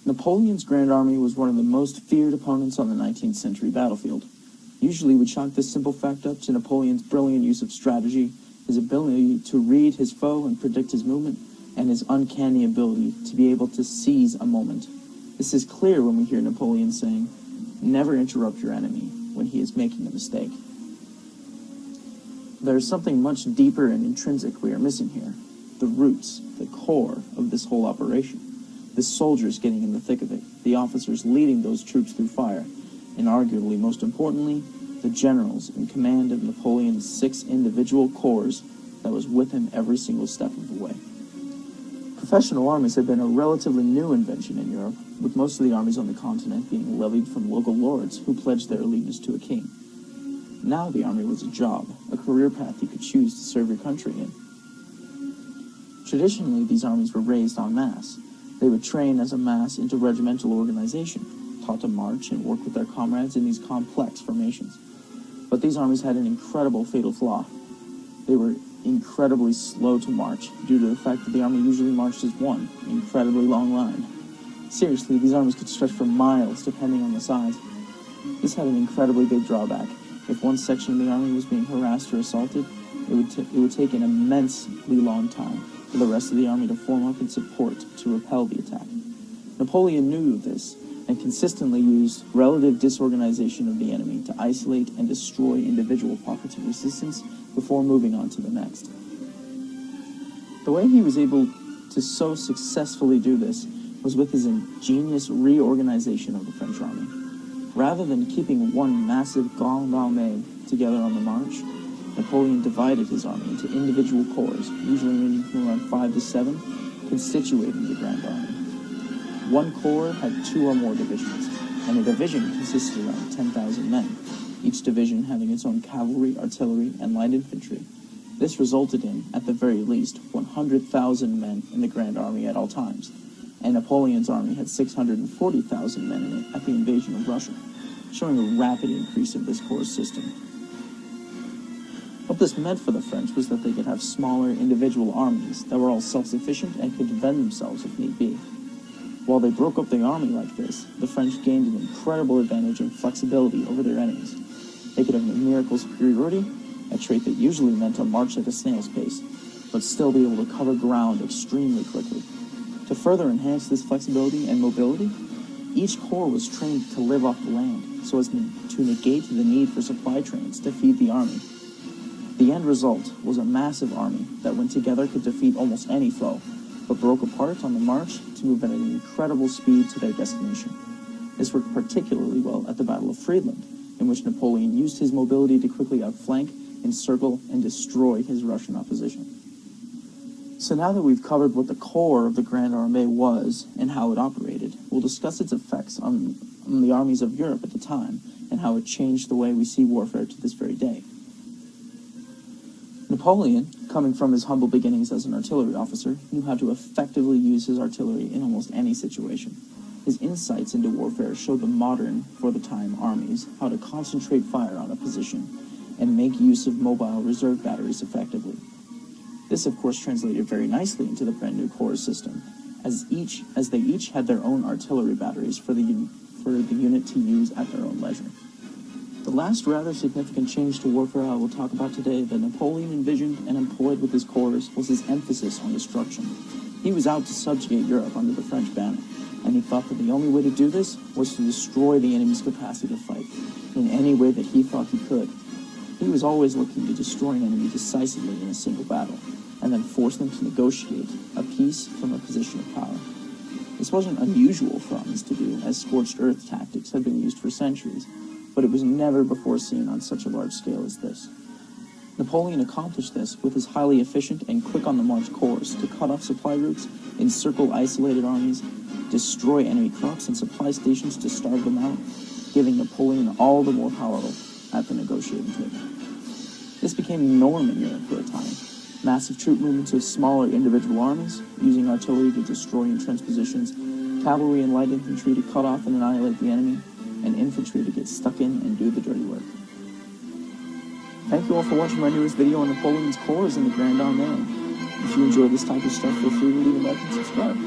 Napoleon's Grand Army was one of the most feared opponents on the 19th century battlefield. Usually we chalk this simple fact up to Napoleon's brilliant use of strategy, his ability to read his foe and predict his movement, and his uncanny ability to be able to seize a moment. This is clear when we hear Napoleon saying, "Never interrupt your enemy when he is making a mistake." There is something much deeper and intrinsic we are missing here. The roots, the core of this whole operation. The soldiers getting in the thick of it, the officers leading those troops through fire, and arguably most importantly, the generals in command of Napoleon's 6 individual corps that was with him every single step of the way. Professional armies had been a relatively new invention in Europe, with most of the armies on the continent being levied from local lords who pledged their allegiance to a king. Now the army was a job, a career path you could choose to serve your country in. Traditionally, these armies were raised en masse. They would train as a mass into regimental organization, taught to march and work with their comrades in these complex formations. But these armies had an incredible fatal flaw. They were incredibly slow to march due to the fact that the army usually marched as one incredibly long line. Seriously, these armies could stretch for miles depending on the size. This had an incredibly big drawback. If one section of the army was being harassed or assaulted, it would take an immensely long time for the rest of the army to form up in support to repel the attack. Napoleon knew of this and consistently used relative disorganization of the enemy to isolate and destroy individual pockets of resistance before moving on to the next. The way he was able to so successfully do this was with his ingenious reorganization of the French army. Rather than keeping one massive Grande Armee together on the march, Napoleon divided his army into individual corps, usually ranging from around 5 to 7, constituting the Grand Army. One corps had 2 or more divisions, and a division consisted of around 10,000 men, each division having its own cavalry, artillery, and light infantry. This resulted in, at the very least, 100,000 men in the Grand Army at all times, and Napoleon's army had 640,000 men in it at the invasion of Russia, showing a rapid increase of this corps system. What this meant for the French was that they could have smaller individual armies that were all self-sufficient and could defend themselves if need be. While they broke up the army like this, the French gained an incredible advantage in flexibility over their enemies. They could have numerical superiority, a trait that usually meant a march at a snail's pace, but still be able to cover ground extremely quickly. To further enhance this flexibility and mobility, each corps was trained to live off the land, so as to negate the need for supply trains to feed the army. The end result was a massive army that when together could defeat almost any foe, but broke apart on the march to move at an incredible speed to their destination. This worked particularly well at the Battle of Friedland, in which Napoleon used his mobility to quickly outflank, encircle, and destroy his Russian opposition. So now that we've covered what the core of the Grande Armée was and how it operated, we'll discuss its effects on the armies of Europe at the time and how it changed the way we see warfare to this very day. Napoleon, coming from his humble beginnings as an artillery officer, knew how to effectively use his artillery in almost any situation. His insights into warfare showed the modern, for the time, armies how to concentrate fire on a position and make use of mobile reserve batteries effectively. This, of course, translated very nicely into the brand new corps system, as they each had their own artillery batteries for the unit to use at their own leisure. The last rather significant change to warfare I will talk about today that Napoleon envisioned and employed with his corps was his emphasis on destruction. He was out to subjugate Europe under the French banner, and he thought that the only way to do this was to destroy the enemy's capacity to fight in any way that he thought he could. He was always looking to destroy an enemy decisively in a single battle, and then force them to negotiate a peace from a position of power. This wasn't unusual for armies to do, as scorched earth tactics had been used for centuries, but it was never before seen on such a large scale as this. Napoleon accomplished this with his highly efficient and quick-on-the-march corps to cut off supply routes, encircle isolated armies, destroy enemy crops and supply stations to starve them out, giving Napoleon all the more power at the negotiating table. This became the norm in Europe for a time. Massive troop movements of smaller individual armies, using artillery to destroy entrenched positions, cavalry and light infantry to cut off and annihilate the enemy, and infantry to get stuck in and do the dirty work. Thank you all for watching my newest video on Napoleon's corps in the Grande Armée. If you enjoyed this type of stuff, feel free to leave a like and subscribe.